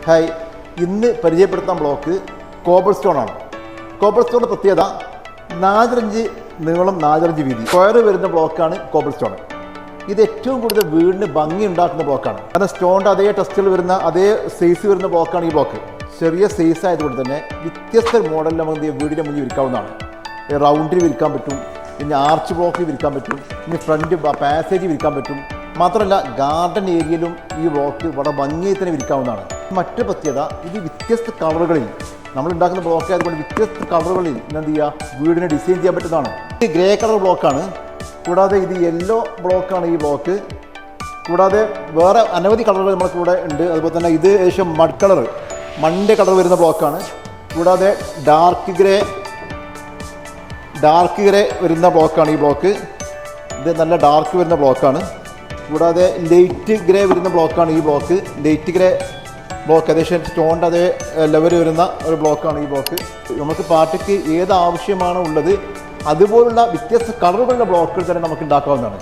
Hi, ഇന്ന് പരിചയപ്പെടുത്താൻ block cobble stone ആണ്. കോബിൾ സ്റ്റോണിൻ്റെ പ്രത്യേകത 4 ഇഞ്ച് നീളം 4 ഇഞ്ച് വീതി സ്ക്വയർ വരുന്ന ബ്ലോക്കാണ് കോബിൾ സ്റ്റോൺ. ഇത് ഏറ്റവും കൂടുതൽ വീടിന് ഭംഗി ഉണ്ടാക്കുന്ന ബ്ലോക്കാണ്. കാരണം സ്റ്റോണിൻ്റെ അതേ ടെസ്റ്റുകൾ വരുന്ന അതേ സൈസ് വരുന്ന ബ്ലോക്കാണ് ഈ ബ്ലോക്ക്. ചെറിയ സൈസ് ആയതുകൊണ്ട് തന്നെ വ്യത്യസ്ത മോഡലിൽ നമുക്ക് വീടിൻ്റെ മുന്നിൽ വിൽക്കാവുന്നതാണ്. റൗണ്ടിൽ വിൽക്കാൻ പറ്റും, പിന്നെ ആർച്ച് ബ്ലോക്കിൽ വിൽക്കാൻ പറ്റും, ഇനി ഫ്രണ്ട് പാസേജ് വിൽക്കാൻ പറ്റും. മാത്രമല്ല ഗാർഡൻ ഏരിയയിലും ഈ ബ്ലോക്ക് വളരെ ഭംഗിയായി തന്നെ വിൽക്കാവുന്നതാണ്. മറ്റു പ്രത്യേകത, ഇത് വ്യത്യസ്ത കളറുകളിൽ നമ്മൾ ഉണ്ടാക്കുന്ന ബ്ലോക്ക് ആയതുകൊണ്ട് വ്യത്യസ്ത കളറുകളിൽ എന്ത് ചെയ്യുക, വീടിനെ ഡിസൈൻ ചെയ്യാൻ പറ്റുന്നതാണ്. ഇത് ഗ്രേ കളർ ബ്ലോക്കാണ്. കൂടാതെ ഇത് യെല്ലോ ബ്ലോക്കാണ് ഈ ബ്ലോക്ക്. കൂടാതെ വേറെ അനവധി കളറുകൾ നമ്മൾക്ക് ഇവിടെ ഉണ്ട്. അതുപോലെ തന്നെ ഇത് ഏകദേശം മണ്ണിൻ്റെ കളർ വരുന്ന ബ്ലോക്കാണ്. കൂടാതെ ഡാർക്ക് ഗ്രേ വരുന്ന ബ്ലോക്കാണ് ഈ ബ്ലോക്ക്. ഇത് നല്ല ഡാർക്ക് വരുന്ന ബ്ലോക്കാണ്. കൂടാതെ ലൈറ്റ് ഗ്രേ വരുന്ന ബ്ലോക്കാണ് ഈ ബ്ലോക്ക്. ലൈറ്റ് ഗ്രേ ബ്ലോക്ക് ഏകദേശം സ്റ്റോണിൻ്റെ അതേ ലെവൽ വരുന്ന ഒരു ബ്ലോക്കാണ് ഈ ബ്ലോക്ക്. നമുക്ക് പാർട്ടിക്ക് ഏത് ആവശ്യമാണോ ഉള്ളത് അതുപോലുള്ള വ്യത്യസ്ത കളറുകളുടെ ബ്ലോക്കുകൾ തന്നെ നമുക്ക് ഉണ്ടാക്കാവുന്നതാണ്.